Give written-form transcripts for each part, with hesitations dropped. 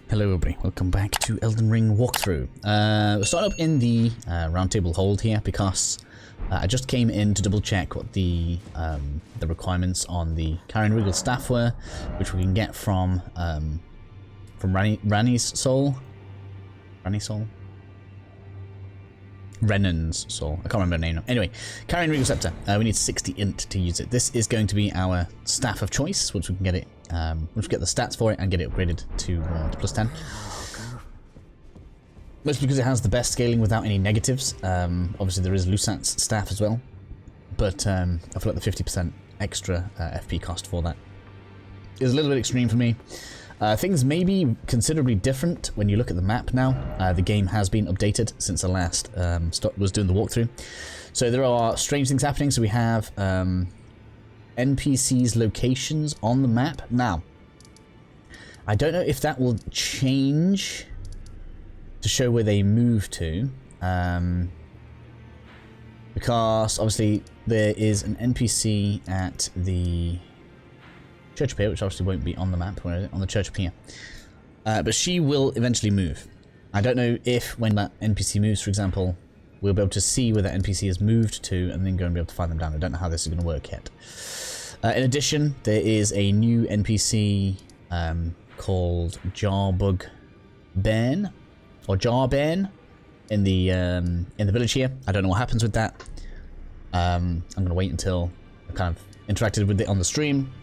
Hello everybody, welcome back to Elden Ring walkthrough. We're starting up in the roundtable hold here because I just came in to double check what the requirements on the Carrion Regal staff were, which we can get from Ranni's soul? Renan's soul. I can't remember her name now. Anyway, Carrion Regal Scepter. We need 60 int to use it. This is going to be our staff of choice once we can get it. Once we get the stats for it and get it upgraded to plus 10. Mostly because it has the best scaling without any negatives. Obviously there is Lusat's staff as well, but I feel like the 50% extra FP cost for that is a little bit extreme for me. Things may be considerably different when you look at the map now. The game has been updated since I last was doing the walkthrough. So there are strange things happening. So we have NPCs locations on the map. Now, I don't know if that will change to show where they move to. Because obviously there is an NPC at the Church Pier, which obviously won't be on the map. Where is it? On the Church Pier. But she will eventually move. I don't know if when that NPC moves, for example, we'll be able to see where that NPC has moved to and then go and be able to find them down. I don't know how this is going to work yet. In addition, there is a new NPC called Jarbug Ben or Jarben in the village here. I don't know what happens with that. I'm going to wait until I kind of interacted with it on the stream.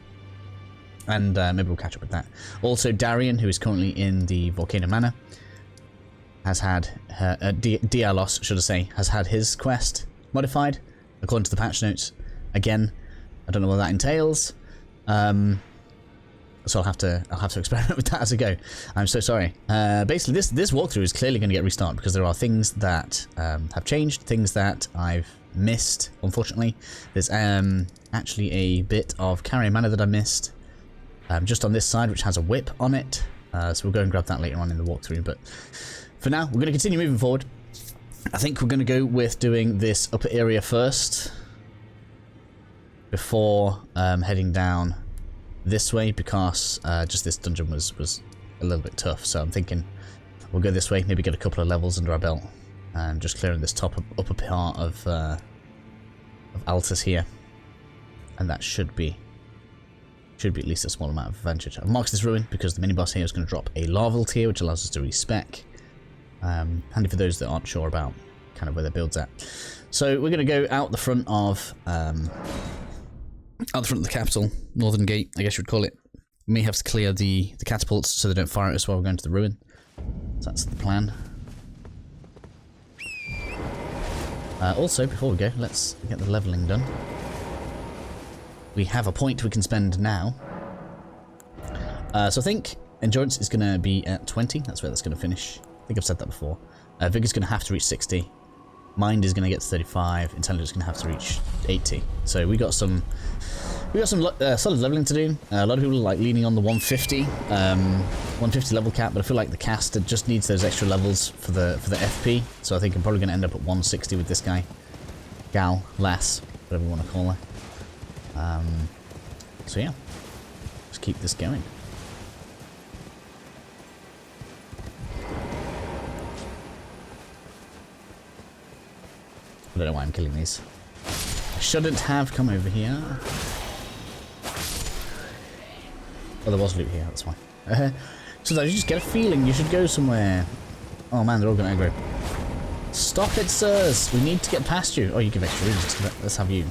And maybe we'll catch up with that. Also, Darian, who is currently in the Volcano Manor, has had her Dialos, should I say, has had his quest modified according to the patch notes. Again, I don't know what that entails, so I'll have to experiment with that as I go. I'm so sorry. Basically, this walkthrough is clearly going to get restarted because there are things that have changed, things that I've missed. Unfortunately, there's actually a bit of Carrion Manor that I missed. Just on this side, which has a whip on it. So we'll go and grab that later on in the walkthrough. But for now, we're going to continue moving forward. I think we're going to go with doing this upper area first before heading down this way, because just this dungeon was a little bit tough. So I'm thinking we'll go this way, maybe get a couple of levels under our belt, and just clearing this upper part of Altus here, and that should be at least a small amount of advantage. I've marked this ruin because the mini-boss here is going to drop a larval tier, which allows us to respec. Handy for those that aren't sure about kind of where their build's at. So we're going to go out the front of the capital, northern gate, I guess you would call it. We may have to clear the catapults so they don't fire at us while we're going to the ruin. So that's the plan. Also, before we go, let's get the leveling done. We have a point we can spend now. So I think endurance is going to be at 20. That's where that's going to finish. I think I've said that before. Vigor's going to have to reach 60. Mind is going to get to 35. Intelligence is going to have to reach 80. So we got some solid leveling to do. A lot of people are like leaning on the 150 level cap, but I feel like the caster just needs those extra levels for the FP. So I think I'm probably going to end up at 160 with this guy, gal, lass, whatever you want to call her. So yeah, let's keep this going. I don't know why I'm killing these. I shouldn't have come over here. Oh, there was loot here, that's why. Sometimes you just get a feeling you should go somewhere. Oh man, they're all going to aggro. Stop it, sirs! We need to get past you. Oh, you give extra runes. Let's have you.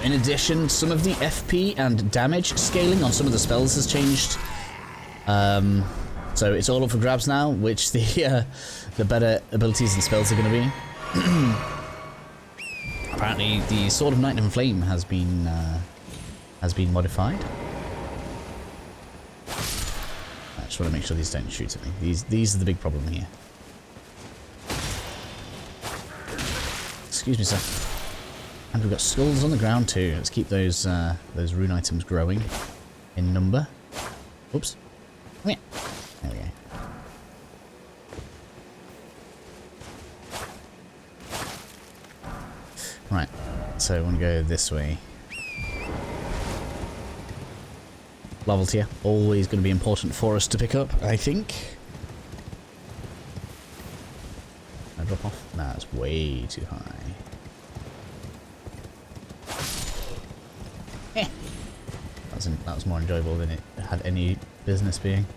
In addition, some of the FP and damage scaling on some of the spells has changed. So it's all up for grabs now, which the better abilities and spells are going to be. Apparently, the Sword of Night and Flame has been modified. I just want to make sure these don't shoot at me. These are the big problem here. Excuse me, sir. And we've got skulls on the ground too. Let's keep those rune items growing in number. Oops. Oh, yeah. There we go. Right. So I want to go this way. Level tier, always going to be important for us to pick up, I think. Can I drop off? Nah, it's way too high. Eh. That was more enjoyable than it had any business being.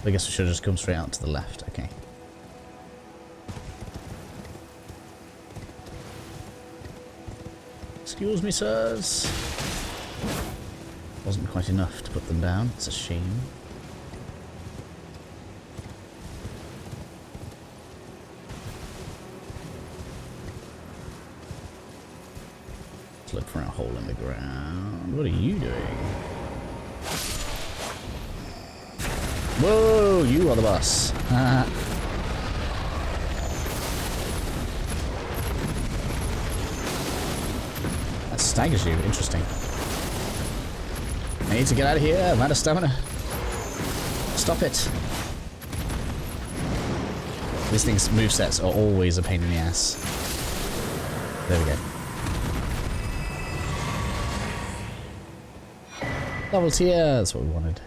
I guess we should have just come straight out to the left. Okay. Excuse me, sirs. Wasn't quite enough to put them down. It's a shame. Let's look for a hole in the ground. What are you doing? Whoa, you are the boss. That staggers you. Interesting. I need to get out of here. I'm out of stamina. Stop it. These things' movesets are always a pain in the ass. There we go. Level tier. That's what we wanted.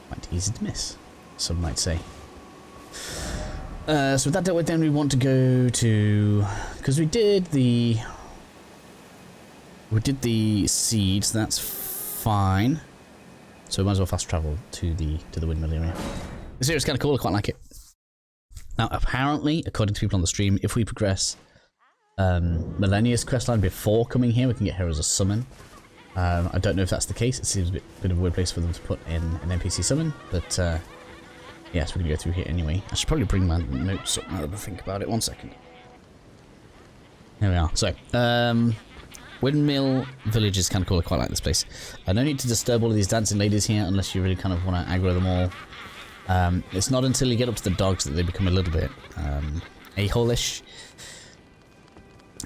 Quite easy to miss, some might say. So with that dealt with, then we want to go to, because we did the seed, so that's fine. So we might as well fast travel to the windmill area. This area is kind of cool. I quite like it. Now, apparently, according to people on the stream, if we progress Millennia's questline before coming here, we can get her as a summon. I don't know if that's the case. It seems a bit of a weird place for them to put in an NPC summon, but yes, we're going to go through here anyway. I should probably bring my notes up now that I think about it. 1 second. Here we are. So, Windmill Village is kind of cool. I quite like this place. No need to disturb all of these dancing ladies here unless you really kind of want to aggro them all. It's not until you get up to the dogs that they become a little bit a-hole-ish.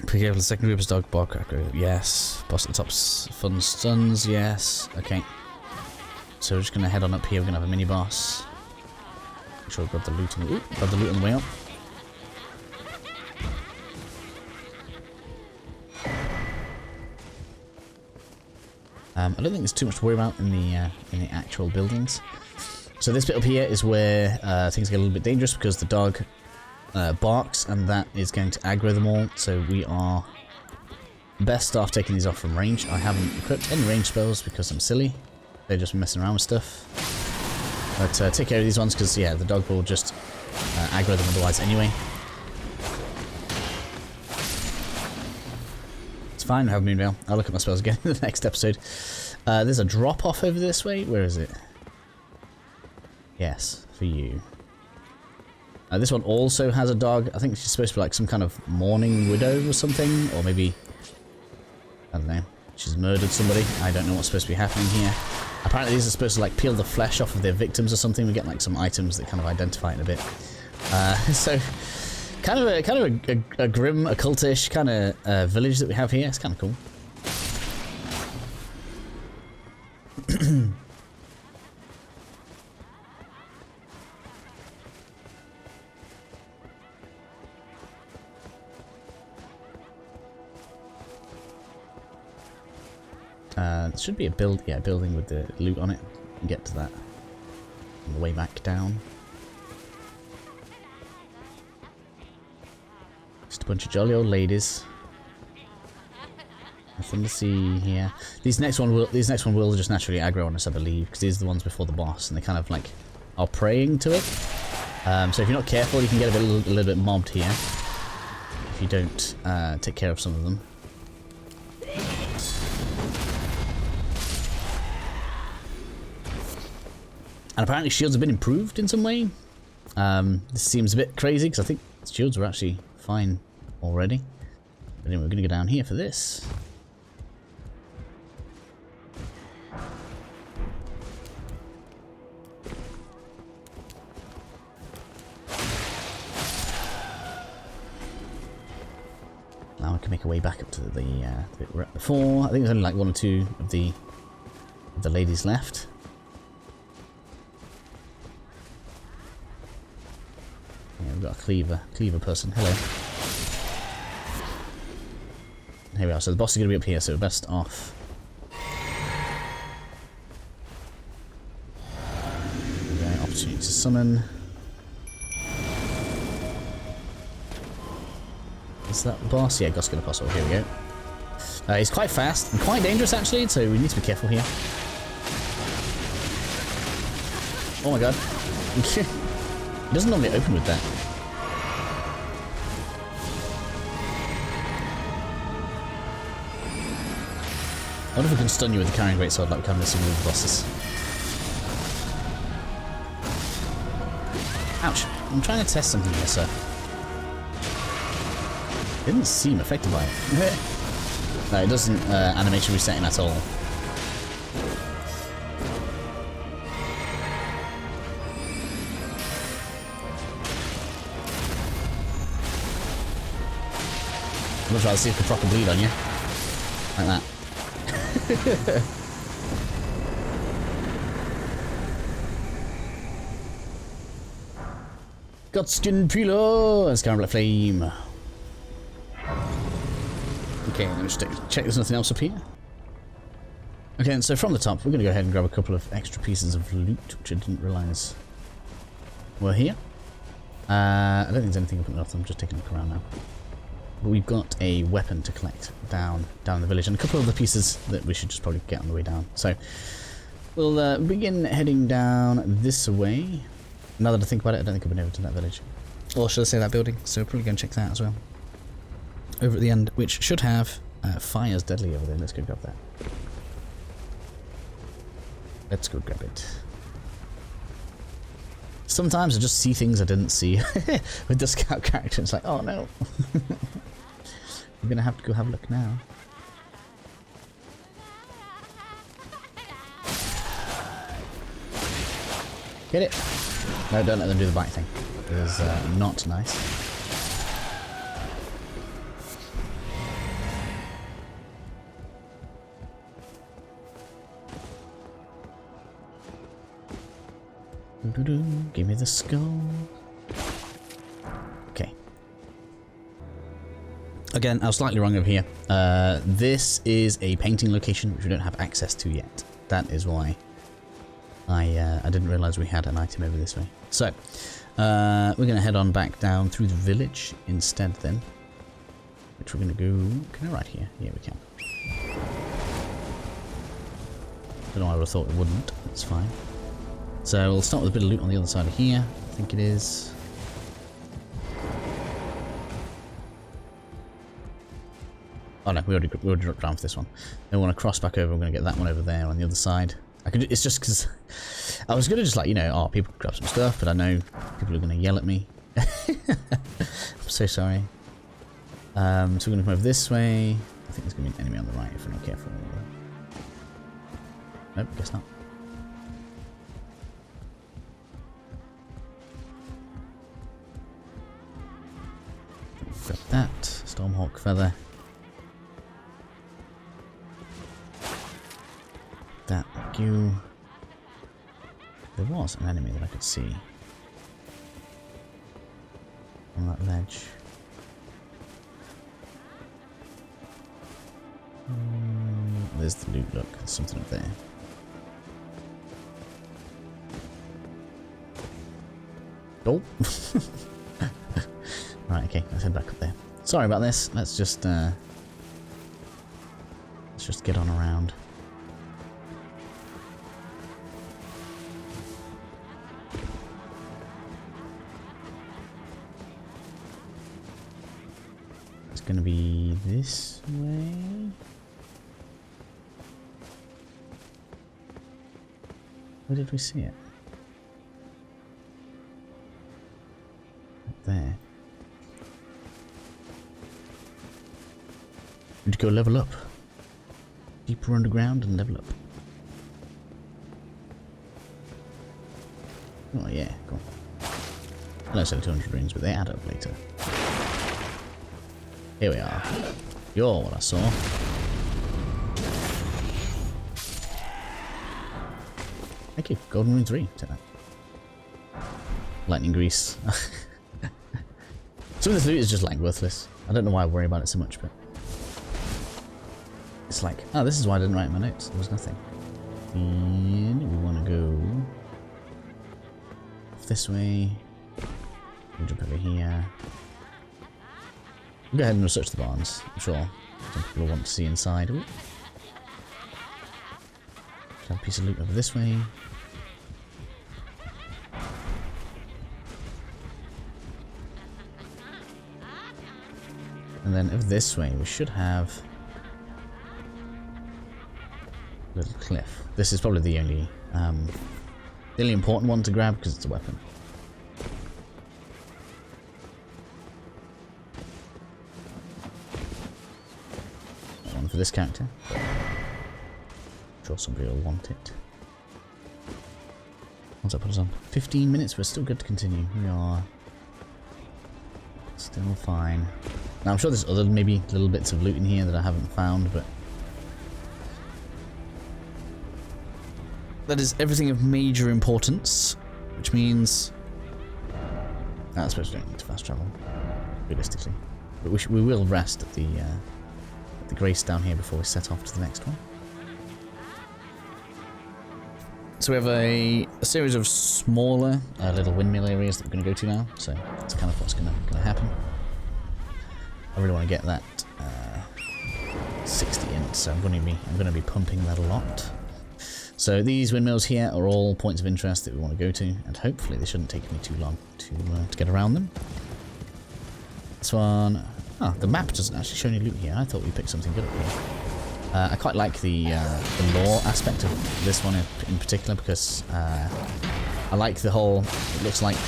Pretty able to second group as dog bark. Yes. Boss at the top's fun stuns. Yes. Okay. So we're just going to head on up here. We're going to have a mini boss. Make sure we grab the loot on the way up. I don't think there's too much to worry about in the actual buildings. So this bit up here is where things get a little bit dangerous because the dog barks, and that is going to aggro them all. So we are best off taking these off from range. I haven't equipped any range spells because I'm silly. They're just messing around with stuff. But take care of these ones because, yeah, the dog will just aggro them otherwise anyway. It's fine, I have Moonveil. I'll look at my spells again in the next episode. There's a drop off over this way. Where is it? Yes, for you. This one also has a dog. I think she's supposed to be like some kind of mourning widow or something. Or maybe, I don't know, she's murdered somebody. I don't know what's supposed to be happening here. Apparently these are supposed to like peel the flesh off of their victims or something. We get like some items that kind of identify it a bit. So kind of a grim, occultish kind of village that we have here. It's kind of cool. There should be a building with the loot on it. We can get to that on the way back down. Just a bunch of jolly old ladies. Nothing to see here. These next one will just naturally aggro on us, I believe, because these are the ones before the boss, and they kind of like are praying to it. So if you're not careful, you can get a little bit mobbed here if you don't take care of some of them. And apparently shields have been improved in some way. This seems a bit crazy because I think shields were actually fine already. But anyway, we're going to go down here for this. Now we can make our way back up to the bit we're at before. I think there's only like 1 or 2 of the ladies left. Yeah, we've got a cleaver person. Hello. Here we are. So the boss is going to be up here, so we're best off. Okay, opportunity to summon. Is that the boss? Yeah, Goskin Apostle. Here we go. He's quite fast and quite dangerous actually, so we need to be careful here. Oh my god. He doesn't normally open with that. I wonder if we can stun you with the carrying greatsword like we can with some of the bosses. Ouch. I'm trying to test something here, sir. Didn't seem affected by it. No, it doesn't animation resetting at all. I'm gonna try to see if I can proc a bleed on you. Like that. Godskin Peeler! Scarlet Flame. Okay, let me just check there's nothing else up here. Okay, and so from the top, we're going to go ahead and grab a couple of extra pieces of loot, which I didn't realise were here. I don't think there's anything up in the north, I'm just taking a look around now. But we've got a weapon to collect down in the village, and a couple of other pieces that we should just probably get on the way down. So we'll begin heading down this way. Now that I think about it, I don't think I've been over to that village. Or should I say that building? So we'll probably go and check that as well. Over at the end, which should have fires deadly over there. Let's go grab that. Let's go grab it. Sometimes I just see things I didn't see with the scout character. It's like, oh no. I'm gonna have to go have a look now. Get it? No, don't let them do the bite thing. It is not nice. Give me the skull. Okay. Again, I was slightly wrong over here. This is a painting location which we don't have access to yet. That is why I didn't realise we had an item over this way. So, we're going to head on back down through the village instead then. Which we're going to go... Can I ride here? Yeah, we can. Don't know why I would have thought it wouldn't. It's fine. So we'll start with a bit of loot on the other side of here. I think it is. Oh no, we already dropped down for this one. Then we want to cross back over. We're going to get that one over there on the other side. It's just because I was going to just like, you know, oh, people grab some stuff, but I know people are going to yell at me. I'm so sorry. So we're going to come over this way. I think there's going to be an enemy on the right if we're not careful. Nope, guess not. Got that. Stormhawk feather. That, thank you. There was an enemy that I could see on that ledge. There's the loot, look, there's something up there. Oh! Right, okay, let's head back up there. Sorry about this, let's just get on around. It's gonna be this way. Where did we see it? Up there. Need to go level up. Deeper underground and level up. Oh yeah, cool. I know it's only 200 rings, but they add up later. Here we are. You're what I saw. Thank you. Golden Rune 3. Take that. Lightning Grease. Some of this loot is just like worthless. I don't know why I worry about it so much, but... It's like, oh, this is why I didn't write my notes. There was nothing. And we want to go this way. We'll jump over here. We'll go ahead and research the barns. I'm sure some people will want to see inside. Ooh. Have a piece of loot over this way. And then over this way we should have a little cliff. This is probably the only important one to grab because it's a weapon. One for this character. I'm sure somebody will want it. What's that put us on? 15 minutes, we're still good to continue. We are still fine. Now I'm sure there's other maybe little bits of loot in here that I haven't found, but that is everything of major importance, which means I suppose we don't need to fast travel, realistically. But we will rest at the grace down here before we set off to the next one. So we have a series of smaller little windmill areas that we're going to go to now. So that's kind of what's going to happen. I really want to get that 60 in, so I'm going to be pumping that a lot. So these windmills here are all points of interest that we want to go to, and hopefully they shouldn't take me too long to get around them. This one, the map doesn't actually show any loot here. I thought we picked something good up here. I quite like the lore aspect of this one in particular because I like the whole. It looks like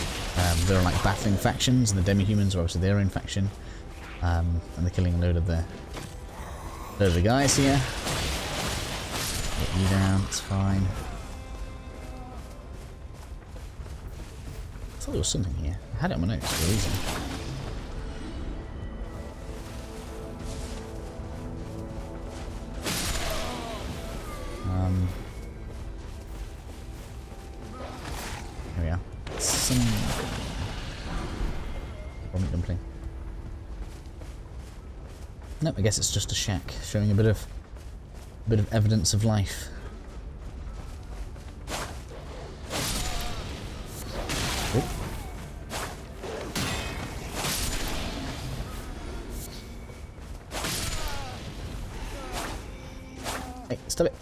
there are like battling factions, and the demi-humans are obviously their own faction, and they're killing a load of the guys here. Get you down, it's fine. I thought there was something here. I had it on my notes for a reason. Here we are. Some vomit dumpling. Nope, I guess it's just a shack showing a bit of evidence of life. Oh. Hey, stop it.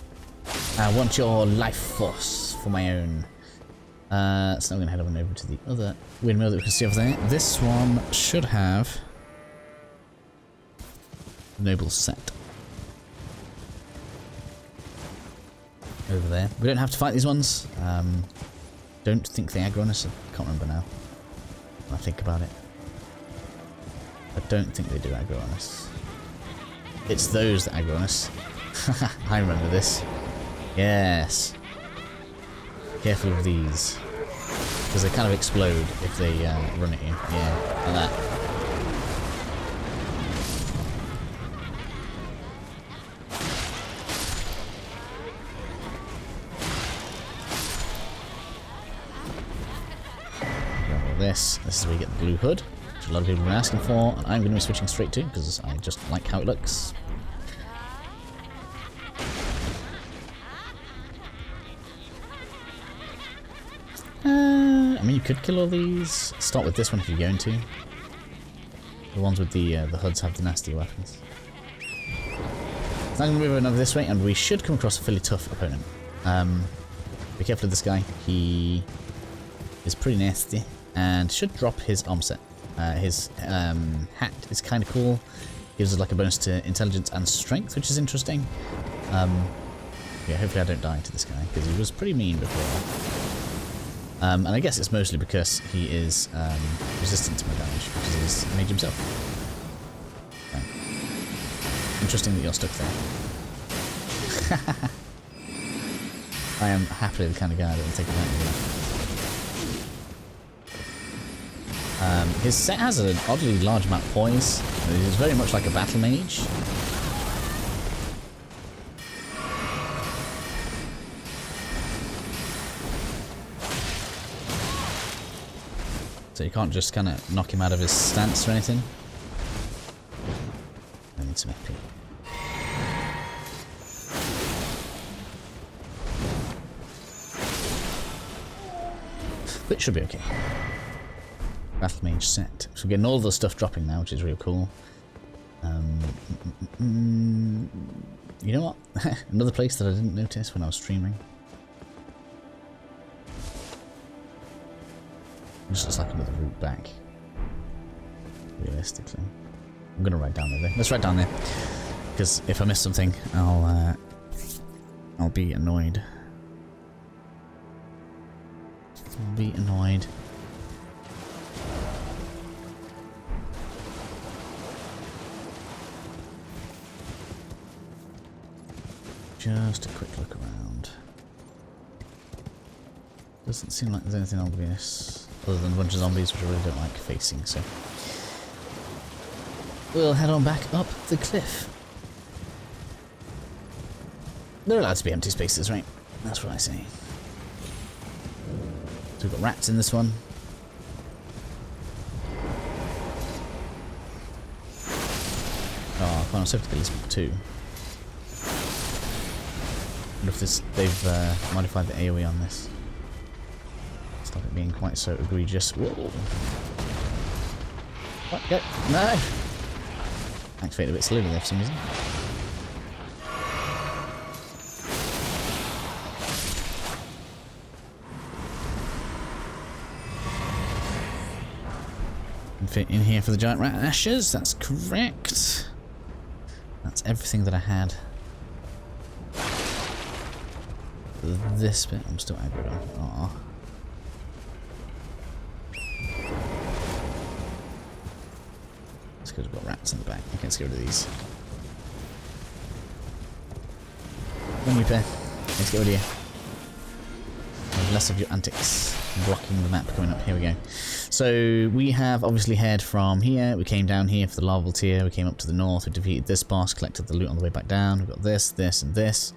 I want your life force for my own. So now we're going to head on over to the other windmill that we can see over there. This one should have a noble set. Over there. We don't have to fight these ones. Don't think they aggro on us. I can't remember now. When I think about it. I don't think they do aggro on us. It's those that aggro on us. I remember this. Yes. Careful of these. Because they kind of explode if they run at you. Yeah, like that. This is where you get the blue hood, which a lot of people have been asking for, and I'm going to be switching straight to because I just like how it looks. I mean, you could kill all these. Start with this one if you're going to. The ones with the hoods have the nasty weapons. So I'm going to move over this way, and we should come across a fairly tough opponent. Be careful of this guy. He is pretty nasty. And should drop his arm set. His hat is kind of cool. Gives us like a bonus to intelligence and strength, which is interesting. Yeah, hopefully I don't die to this guy because he was pretty mean before. And I guess it's mostly because he is resistant to my damage because he's made himself. Okay. Interesting that you're stuck there. I am happily the kind of guy that will take advantage of that. His set has an oddly large amount of poise. He's very much like a battle mage. So you can't just kind of knock him out of his stance or anything. I need some FP. it should be okay. Battle mage set. So we're getting all the stuff dropping now, which is really cool. You know what? Another place that I didn't notice when I was streaming. Just looks like another route back. Realistically. I'm gonna write down there. Let's write down there. Because if I miss something, I'll be annoyed. I'll be annoyed. Just a quick look around. Doesn't seem like there's anything obvious other than a bunch of zombies, which I really don't like facing, so we'll head on back up the cliff. There are allowed to be empty spaces, right? That's what I say. So we've got rats in this one. Oh, well, I'm safe to get at least 2. I wonder if they've modified the AoE on this. Stop it being quite so egregious. Whoa! What? Go! No! Activated a bit slowly there for some reason. Can fit in here for the giant rat ashes. That's correct. That's everything that I had. This bit I'm still aggroed on. Aww. It's because we've got rats in the back. Okay, let's get rid of these. One new pair. Let's get rid of you. Have less of your antics blocking the map coming up. Here we go. So we have obviously head from here. We came down here for the larval tier. We came up to the north. We defeated this boss, collected the loot on the way back down. We've got this, this, and this.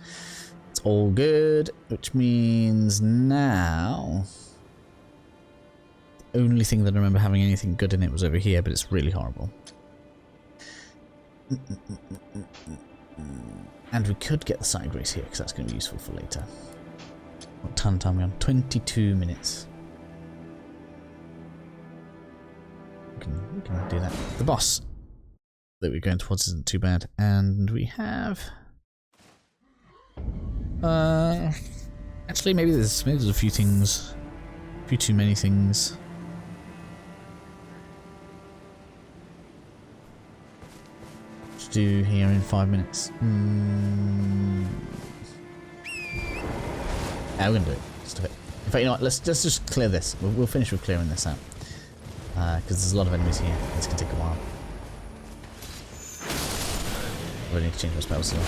It's all good, which means now the only thing that I remember having anything good in it was over here, but it's really horrible. And we could get the side grace here because that's going to be useful for later. What time are we on? 22 minutes. We can do that. The boss that we're going towards isn't too bad, and we have. Actually, maybe there's a few things, a few too many things. To do here in 5 minutes. Yeah, we're gonna do it. Stuff it. In fact, you know what? Let's just clear this. We'll finish with clearing this out because there's a lot of enemies here. This can take a while. I really need to change my spells as well.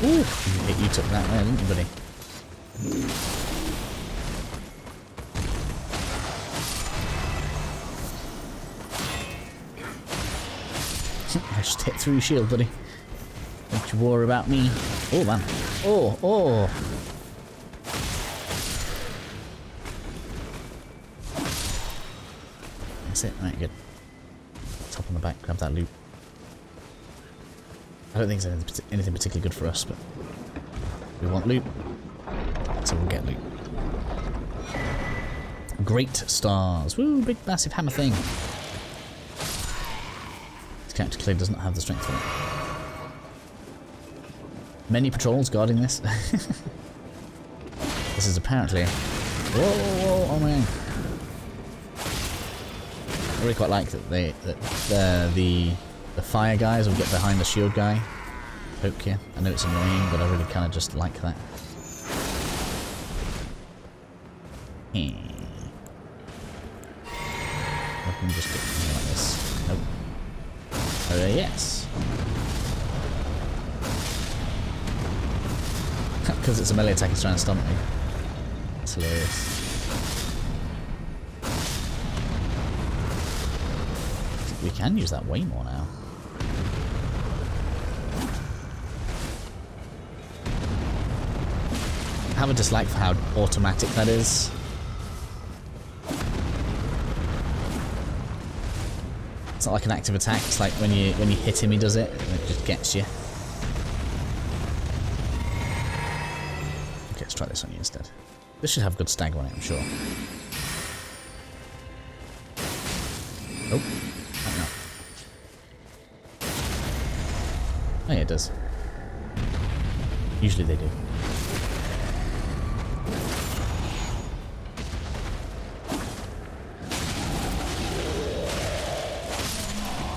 Ooh, you took that there, didn't you, buddy? I just hit through your shield, buddy. Don't you worry about me. Oh, man. Oh, oh. That's it. Right, good. Top on the back, grab that loot. I don't think it's anything particularly good for us, but we want loot, so we'll get loot. Great stars. Woo, big massive hammer thing. This character clearly does not have the strength for it. Many patrols guarding this. This is apparently... Whoa, whoa, whoa, oh man. I really quite like that the fire guys will get behind the shield guy, poke you. I know it's annoying, but I really kind of just like that. I can just get something like this. Nope. Oh, yes. Because it's a melee attack, it's trying to stomp me. It's hilarious. We can use that way more now. I have a dislike for how automatic that is. It's not like an active attack. It's like when you hit him, he does it, and it just gets you. try this on you instead. This should have good stagger on it, I'm sure. Oh, might not. Oh yeah, it does. Usually they do.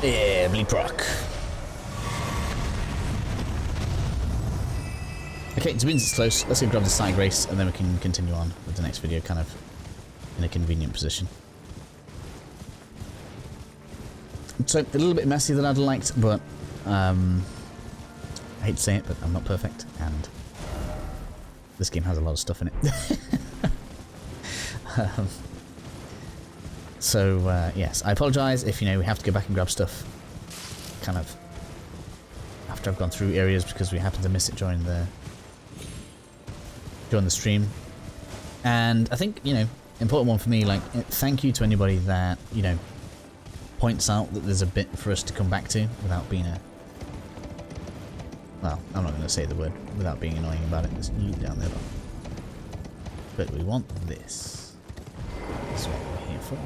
Yeah, bleep rock. Okay, it means it's close. Let's go grab the side race and then we can continue on with the next video kind of in a convenient position. So, a little bit messy than I'd liked, but I hate to say it, but I'm not perfect, and this game has a lot of stuff in it. Yes, I apologise if, you know, we have to go back and grab stuff kind of after I've gone through areas because we happened to miss it during the stream. And I think, you know, important one for me, like, thank you to anybody that, you know, points out that there's a bit for us to come back to without being a... Well, I'm not going to say the word without being annoying about it. There's loot down there, but we want this. That's what we're here for.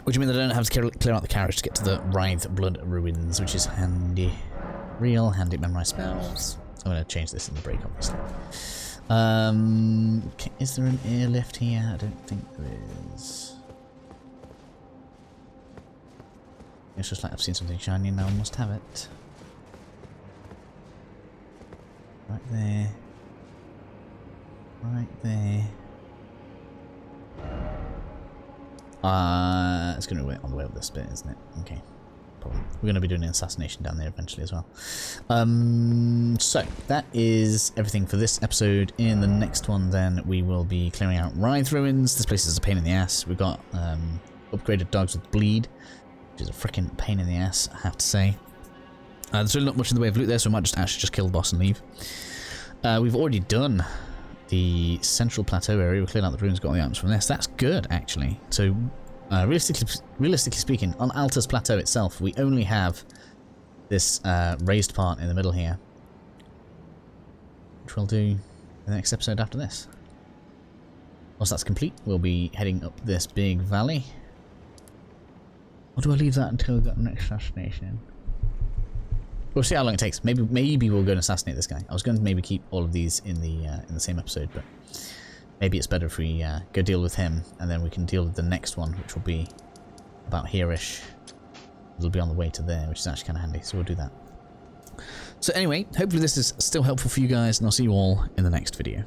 Which means that I don't have to clear out the carriage to get to the Writhe Blood Ruins, which is handy. Real handy to memorize spells. I'm going to change this in the break, obviously. Okay, is there an airlift here? I don't think there is. It's just like I've seen something shiny and now I must have it. Right there. Right there. It's going to be on the way up this bit, isn't it? Okay. Problem. We're going to be doing an assassination down there eventually as well. So, that is everything for this episode. In the next one, then, we will be clearing out Writhe Ruins. This place is a pain in the ass. We've got upgraded dogs with bleed, which is a freaking pain in the ass, I have to say. There's really not much in the way of loot there, so we might just kill the boss and leave. We've already done the central plateau area. We cleared out the ruins, got all the items from this. That's good, actually. So, realistically speaking, on Altus Plateau itself, we only have this raised part in the middle here, which we'll do in the next episode after this. Once that's complete, we'll be heading up this big valley. Or do I leave that until we've got the next assassination? We'll see how long it takes. Maybe we'll go and assassinate this guy. I was going to maybe keep all of these in the same episode, but maybe it's better if we go deal with him, and then we can deal with the next one, which will be about here-ish. It'll be on the way to there, which is actually kind of handy, so we'll do that. So anyway, hopefully this is still helpful for you guys, and I'll see you all in the next video.